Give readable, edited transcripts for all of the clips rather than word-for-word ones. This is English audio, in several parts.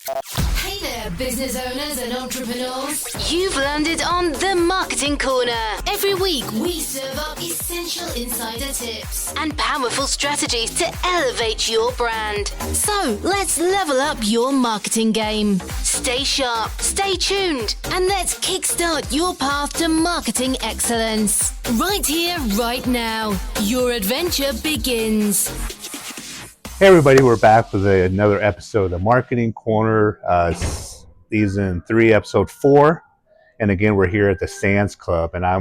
Hey there, business owners and entrepreneurs. You've landed on the Marketing Corner. Every week, we serve up essential insider tips and powerful strategies to elevate your brand. So, let's level up your marketing game. Stay sharp, stay tuned, and let's kickstart your path to marketing excellence. Right here, right now. Your adventure begins. Hey everybody, we're back with another episode of the Marketing Corner, season 3, episode 4. And again, we're here at the Sands Club, and I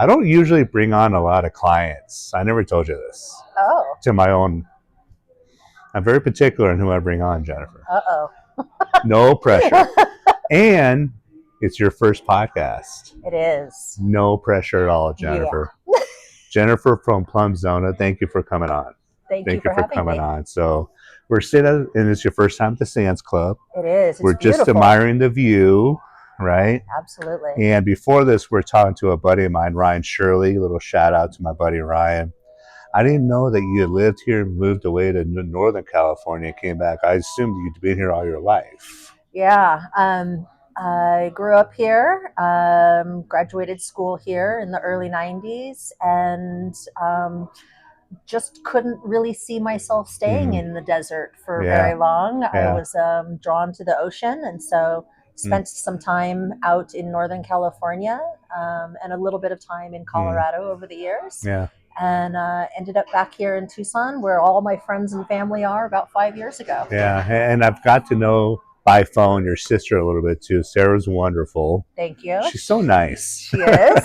don't usually bring on a lot of clients. I never told you this. Oh. To my own. I'm very particular in who I bring on, Jennifer. Uh-oh. No pressure. And it's your first podcast. It is. No pressure at all, Jennifer. Yeah. Jennifer from PlumbZona, thank you for coming on. Thank you for coming me. on. So we're sitting, and it's your first time at the Sands Club. It is. We're beautiful. just admiring the view, right? Absolutely. And before this, we're talking to a buddy of mine, Ryan Shirley. A little shout out to my buddy Ryan. I didn't know that you had lived here and moved away to Northern California and came back. I assumed you'd been here all your life. Yeah. I grew up here, graduated school here in the early 90s, and just couldn't really see myself staying in the desert for very long. I was drawn to the ocean, and so spent some time out in Northern California and a little bit of time in Colorado over the years. Yeah. And ended up back here in Tucson, where all my friends and family are, about 5 years ago. Yeah, and I've got to know by phone your sister a little bit too. Sarah's wonderful. Thank you. She's so nice. She is.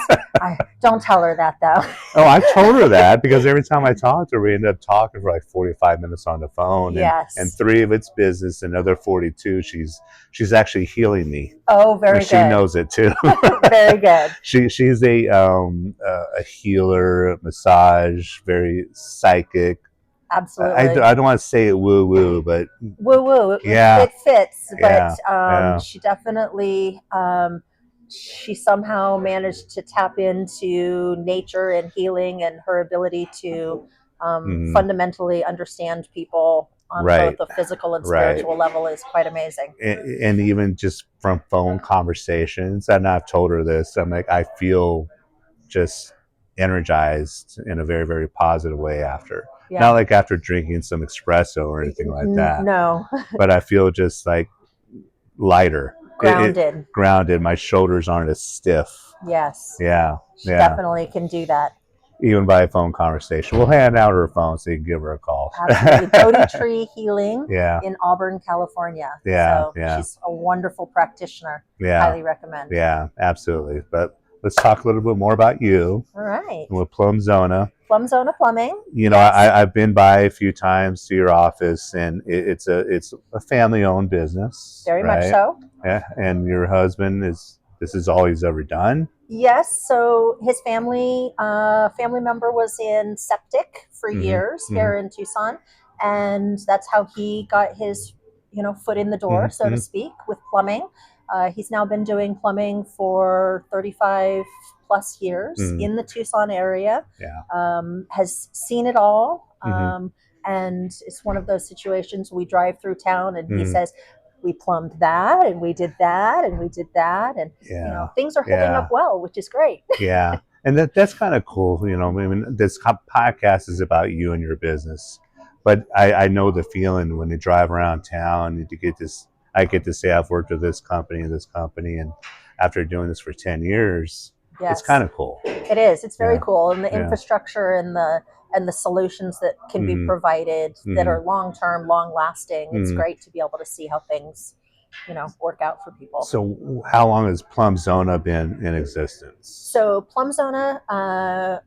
Don't tell her that, though. Oh, I've told her that because every time I talk to her, we end up talking for like 45 minutes on the phone. Yes. And 3 of it's business, another 42, she's actually healing me. Oh, very good. She knows it too. Very good. She's a healer, massage, very psychic. Absolutely. I don't want to say it woo woo, but woo woo. It fits, but she definitely she somehow managed to tap into nature and healing, and her ability to fundamentally understand people on both the physical and spiritual level is quite amazing. And even just from phone conversations, and I've told her this, I'm like, I feel just energized in a very, very positive way after. Yeah. Not like after drinking some espresso or anything like that. No. But I feel just like lighter. Grounded. Grounded. My shoulders aren't as stiff. Yes. Yeah. She definitely can do that. Even by a phone conversation. We'll hand out her phone so you can give her a call. Absolutely. Bodhi Tree Healing in Auburn, California. Yeah. So she's a wonderful practitioner. Yeah. Highly recommend. Yeah, absolutely. But let's talk a little bit more about you. All right. With PlumbZona. PlumbZona Plumbing. You know, I've been by a few times to your office, and it's a family-owned business. Very much so. Yeah, and your husband this is all he's ever done. Yes. So his family member was in septic for years here in Tucson, and that's how he got his foot in the door, so to speak, with plumbing. He's now been doing plumbing for 35 plus years in the Tucson area. Yeah. Has seen it all. And it's one of those situations we drive through town and he says, we plumbed that and we did that and we did that. And things are holding up well, which is great. Yeah. And that's kind of cool. I mean, this podcast is about you and your business. But I know the feeling when you drive around town and I get to say I've worked with this company and this company, and after doing this for 10 years, it's kind of cool. It is. It's very cool. And the infrastructure and the solutions that can be provided that are long-term, long-lasting, it's great to be able to see how things, work out for people. So how long has PlumbZona been in existence? So PlumbZona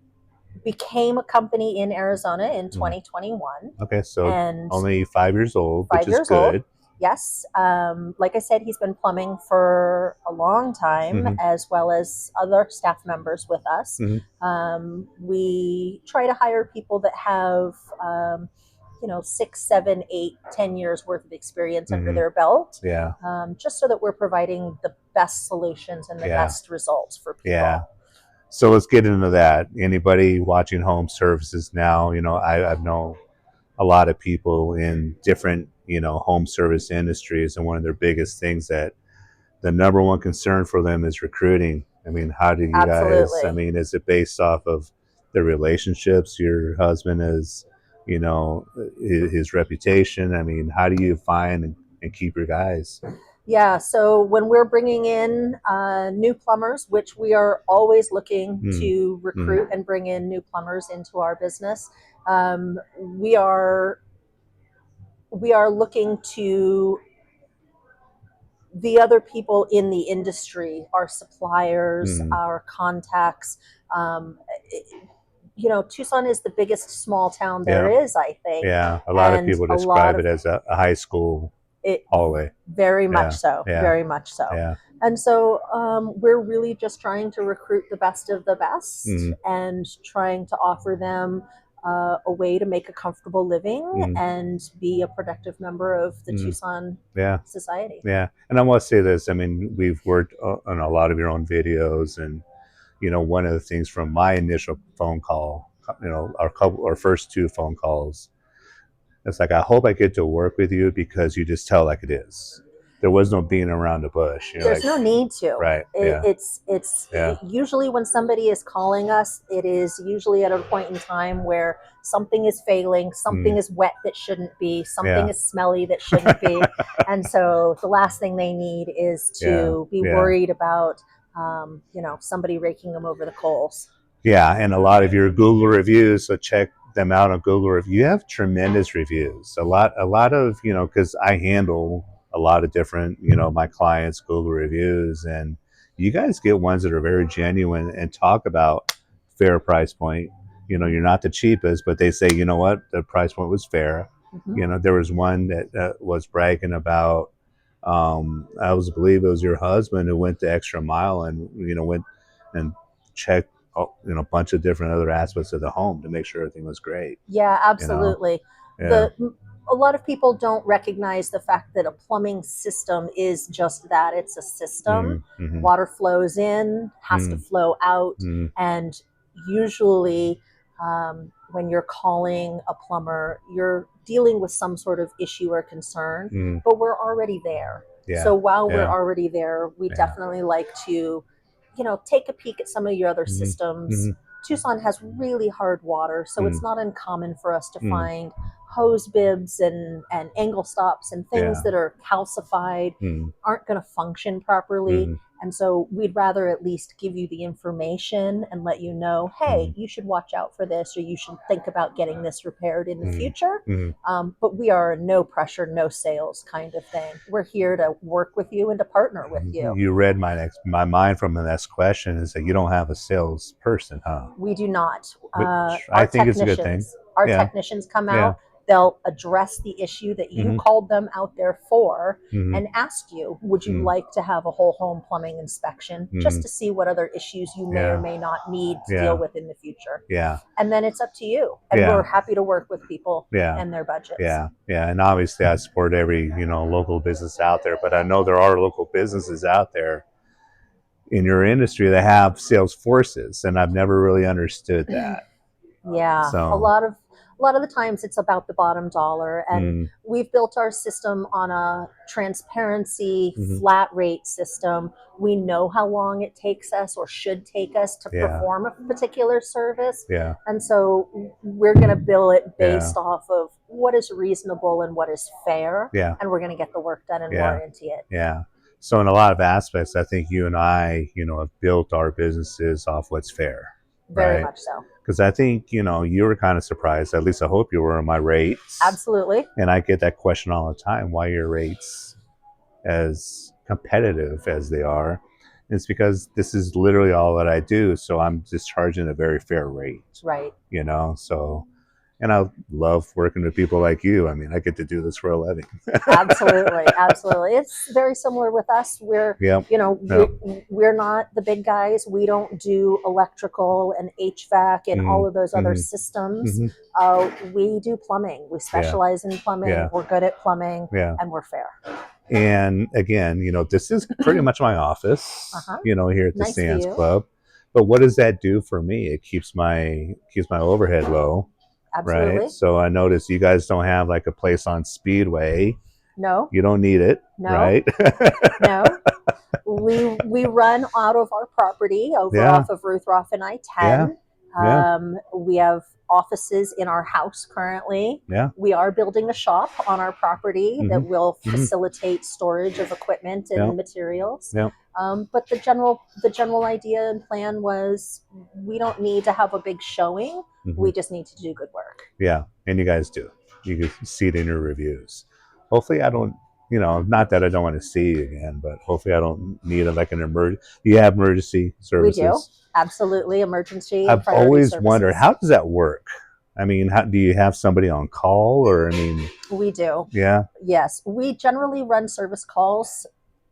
became a company in Arizona in 2021. Okay, so only 5 years old, which is good. Yes. Like I said, he's been plumbing for a long time, as well as other staff members with us. We try to hire people that have, 6, 7, 8, 10 years worth of experience under their belt. Yeah. Just so that we're providing the best solutions and the best results for people. Yeah. So let's get into that. Anybody watching home services now, I know a lot of people in different home service industries, and one of their biggest things that the number one concern for them is recruiting. I mean, how do you guys, Absolutely. I mean, is it based off of the relationships your husband is, his reputation? I mean, how do you find and keep your guys? Yeah, so when we're bringing in new plumbers, which we are always looking to recruit and bring in new plumbers into our business, we are looking to the other people in the industry, our suppliers, our contacts. Um, Tucson is the biggest small town there is, I think. Yeah, a lot of And people a lot describe of it as a high school hallway. Very much Yeah, so. yeah, Very much so. yeah. And so we're really just trying to recruit the best of the best and trying to offer them a way to make a comfortable living and be a productive member of the Tucson society. Yeah. And I want to say this. I mean, we've worked on a lot of your own videos, and one of the things from my initial phone call, our first two phone calls, it's like, I hope I get to work with you because you just tell like it is. There was no being around the bush. There's no need to. Right. It's usually when somebody is calling us, it is usually at a point in time where something is failing, something is wet that shouldn't be, something is smelly that shouldn't be. And so the last thing they need is to be worried about, somebody raking them over the coals. Yeah, and a lot of your Google reviews, so check them out on Google Review. You have tremendous reviews. A lot of, because I handle a lot of different, my clients' Google reviews, and you guys get ones that are very genuine and talk about fair price point. You're not the cheapest, but they say, you know what, the price point was fair. There was one that was bragging about, I believe it was your husband who went the extra mile and, went and checked a bunch of different other aspects of the home to make sure everything was great. Yeah, absolutely. Yeah. A lot of people don't recognize the fact that a plumbing system is just that. It's a system. Water flows in, has to flow out, and usually when you're calling a plumber, you're dealing with some sort of issue or concern, but we're already there. So while we're already there, we definitely like to take a peek at some of your other systems. Tucson has really hard water, so it's not uncommon for us to find hose bibs and angle stops and things that are calcified, aren't going to function properly. And so we'd rather at least give you the information and let you know, hey, you should watch out for this, or you should think about getting this repaired in the future. But we are a no pressure, no sales kind of thing. We're here to work with you and to partner with you. You read my mind from the next question, is that you don't have a salesperson, huh? We do not. I think it's a good thing. Our technicians come out. They'll address the issue that you called them out there for and ask you, would you like to have a whole home plumbing inspection just to see what other issues you may or may not need to deal with in the future? Yeah. And then it's up to you. And we're happy to work with people and their budgets. Yeah. Yeah. And obviously I support every, local business out there, but I know there are local businesses out there in your industry that have sales forces, and I've never really understood that. Yeah. So a lot of the times it's about the bottom dollar, and we've built our system on a transparency flat rate system. We know how long it takes us or should take us to perform a particular service. Yeah. And so we're going to bill it based off of what is reasonable and what is fair. Yeah. And we're going to get the work done and warranty it. Yeah. So in a lot of aspects, I think you and I, have built our businesses off what's fair. Very much so. Because I think, you were kind of surprised, at least I hope you were, on my rates. Absolutely. And I get that question all the time, why are your rates as competitive as they are? And it's because this is literally all that I do. So I'm just charging a very fair rate. Right. So, and I love working with people like you. I mean, I get to do this for a living. Absolutely. Absolutely. It's very similar with us. We're, we're not the big guys. We don't do electrical and HVAC and all of those other systems. We do plumbing. We specialize in plumbing. We're good at plumbing and we're fair. And again, this is pretty much my office, here at the Sands Club. But what does that do for me? It keeps my overhead low. Absolutely. right? So I noticed you guys don't have like a place on Speedway. No. You don't need it, No. right? No. We run out of our property over Yeah. off of Ruthroff and I-10. Yeah. We have offices in our house currently. Yeah. We are building a shop on our property that will Mhm. facilitate storage of equipment and Yep. materials. Yep. But the general idea and plan was we don't need to have a big showing. We just need to do good work. Yeah, and you guys do. You can see it in your reviews. Hopefully, I don't. Not that I don't want to see you again, but hopefully, I don't need like an emergency. You have emergency services. We do. Absolutely. Emergency and I've priority always services. wondered, how does that work? I mean, how do you have somebody on call, or I mean? We do. Yeah. Yes, we generally run service calls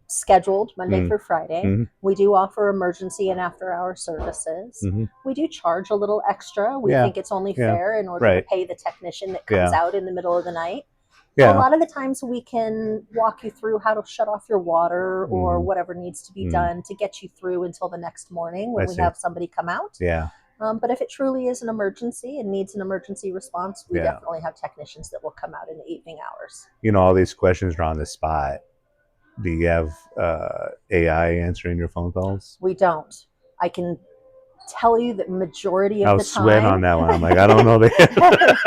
scheduled Monday through Friday. We do offer emergency and after-hour services. We do charge a little extra. We think it's only fair in order to pay the technician that comes out in the middle of the night. Yeah. A lot of the times we can walk you through how to shut off your water or whatever needs to be done to get you through until the next morning when we have somebody come out. Yeah. But if it truly is an emergency and needs an emergency response, we definitely have technicians that will come out in the evening hours. All these questions are on the spot. Do you have AI answering your phone calls? We don't. I can tell you that majority of the time. I was sweating on that one. I'm like, I don't know that.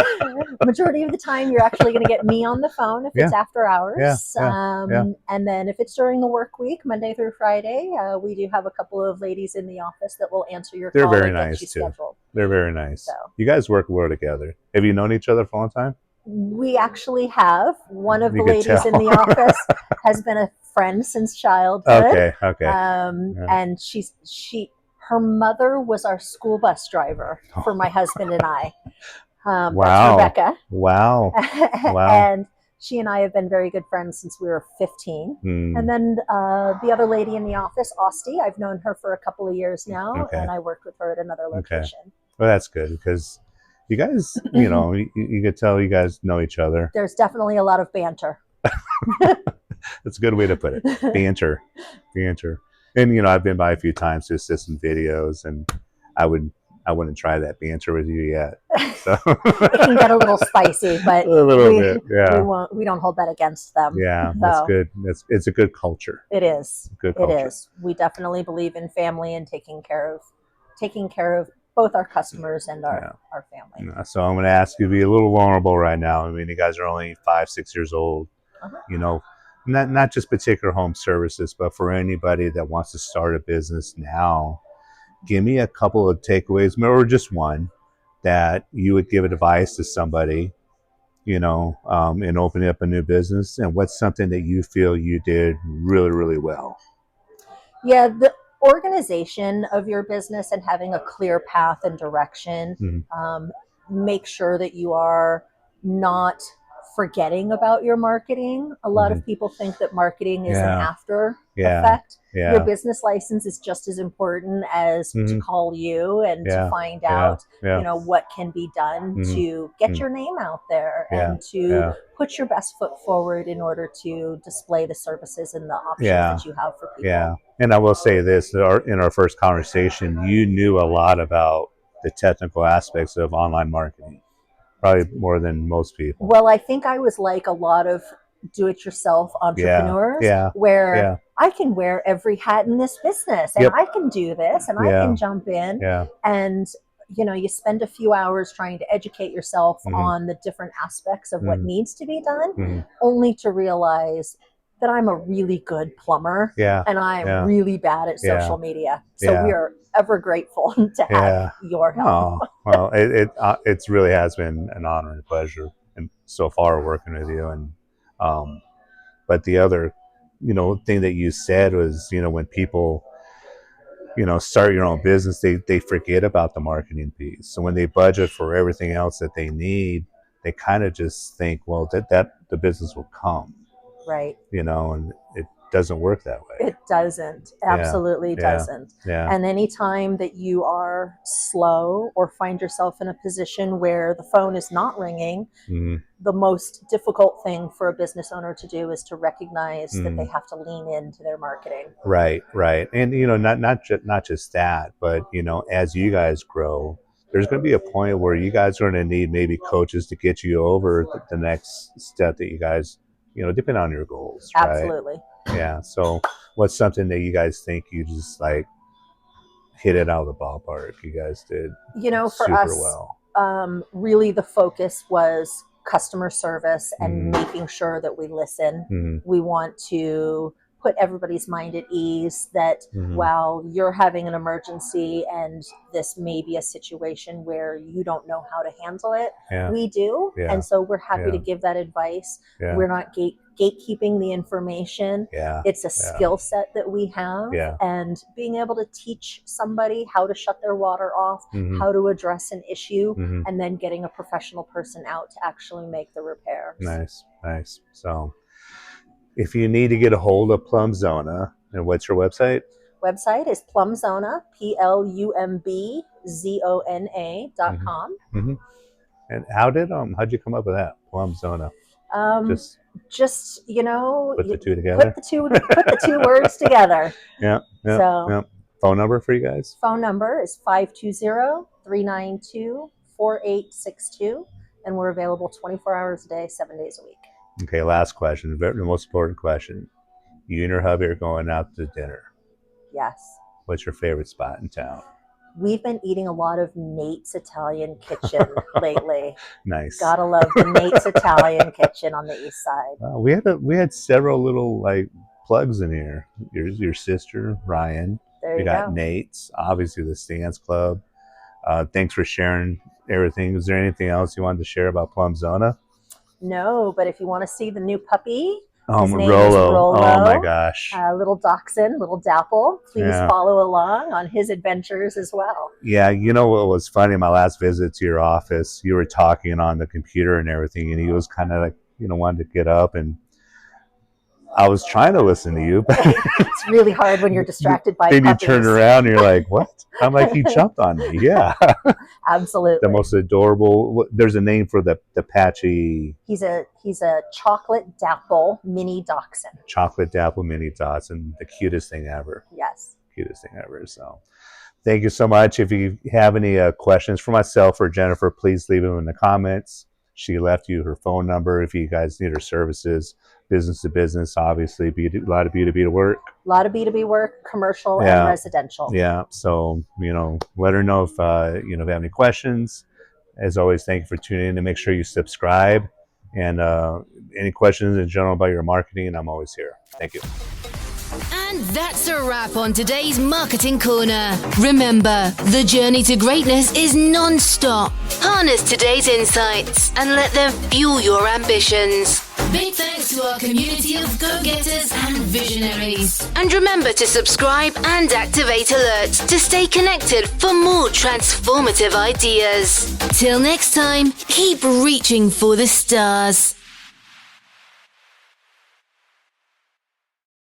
Majority of the time, you're actually going to get me on the phone if it's after hours. And then if it's during the work week, Monday through Friday, we do have a couple of ladies in the office that will answer your call. They're very nice too. Scheduled. They're very nice. So, you guys work well together. Have you known each other for a long time? We actually have. One of the ladies in the office has been a friend since childhood. Okay. And her mother was our school bus driver for my husband and I. Wow. That's Rebecca. Wow. And she and I have been very good friends since we were 15. And then the other lady in the office, Osti, I've known her for a couple of years now, and I worked with her at another location. Well, that's good because you guys, you could tell you guys know each other. There's definitely a lot of banter. That's a good way to put it. Banter. And I've been by a few times to assist in videos, and I wouldn't try that banter with you yet. So it can get a little spicy, but a little bit. Yeah, we don't hold that against them. Yeah, that's good. It's a good culture. It is. Good culture. It is. We definitely believe in family and taking care of both our customers and our family. So I'm going to ask you to be a little vulnerable right now. I mean, you guys are only 5-6 years old. Not just particular home services, but for anybody that wants to start a business now, give me a couple of takeaways, or just one, that you would give advice to somebody, in opening up a new business, and what's something that you feel you did really, really well? Yeah, the organization of your business and having a clear path and direction. Make sure that you are not forgetting about your marketing. A lot of people think that marketing is an after effect. Your business license is just as important as to call you and to find out, what can be done to get your name out there and to put your best foot forward in order to display the services and the options that you have for people. Yeah. And I will say this, in our first conversation, you knew a lot about the technical aspects of online marketing. Probably more than most people. Well, I think I was like a lot of do-it-yourself entrepreneurs where I can wear every hat in this business and I can do this and I can jump in and you spend a few hours trying to educate yourself on the different aspects of what needs to be done, only to realize that I'm a really good plumber and I'm really bad at social media. So we are ever grateful to have your help. Well, it really has been an honor and a pleasure, and so far working with you. And but the other, thing that you said was, when people, start your own business, they forget about the marketing piece. So when they budget for everything else that they need, they kind of just think, well, that the business will come. Right. And it doesn't work that way. It doesn't. Absolutely doesn't. Yeah. And anytime that you are slow or find yourself in a position where the phone is not ringing, the most difficult thing for a business owner to do is to recognize that they have to lean into their marketing. Right. And not just that, but as you guys grow, there's going to be a point where you guys are going to need maybe coaches to get you over the next step that you guys, depending on your goals, right? Absolutely. Yeah. So what's something that you guys think you just like hit it out of the ballpark? You guys did For super us, well. Really the focus was customer service and Mhm. making sure that we listen. Mhm. We want to put everybody's mind at ease that Mhm. while you're having an emergency and this may be a situation where you don't know how to handle it, Yeah. we do. Yeah. And so we're happy Yeah. to give that advice. Yeah. We're not gatekeeping the information. Yeah. It's a skill set that we have. Yeah. And being able to teach somebody how to shut their water off, Mhm. how to address an issue, Mhm. and then getting a professional person out to actually make the repairs. Nice. So if you need to get a hold of PlumbZona, and what's your website? Website is PlumbZona, PlumbZona.com. Mm-hmm. And how'd you come up with that, PlumbZona? Just Put the two together. Put the two words together. Yeah. So phone number for you guys? Phone number is 520-392-4862, and we're available 24 hours a day, 7 days a week. Okay, last question, the most important question. You and your hubby are going out to dinner. Yes. What's your favorite spot in town? We've been eating a lot of Nate's Italian Kitchen lately. Nice. Gotta love the Nate's Italian Kitchen on the east side. We had several little like plugs in here. Your sister Ryan. There you got go. Nate's, obviously the Stance Club. Thanks for sharing everything. Is there anything else you wanted to share about PlumbZona? No, but if you want to see the new puppy, his name is Rollo. Oh my gosh. Little dachshund, little dapple. Please follow along on his adventures as well. Yeah, what was funny, my last visit to your office, you were talking on the computer and everything, and he was kind of like, wanted to get up, and I was trying to listen to you. It's really hard when you're distracted by then puppies. You turn around and you're like, what? I'm like, he jumped on me. Yeah. Absolutely. The most adorable. There's a name for the patchy. He's a chocolate dapple mini dachshund. Chocolate dapple mini dachshund. The cutest thing ever. Yes. Cutest thing ever. So thank you so much. If you have any questions for myself or Jennifer, please leave them in the comments. She left you her phone number if you guys need her services. Business to business, obviously, a lot of B2B work. A lot of B2B work, commercial and residential. Yeah. So, let her know if you have any questions. As always, thank you for tuning in, and make sure you subscribe. And any questions in general about your marketing, I'm always here. Thank you. And that's a wrap on today's Marketing Corner. Remember, the journey to greatness is non-stop. Harness today's insights and let them fuel your ambitions. Big thanks to our community of go-getters and visionaries. And remember to subscribe and activate alerts to stay connected for more transformative ideas. Till next time, keep reaching for the stars.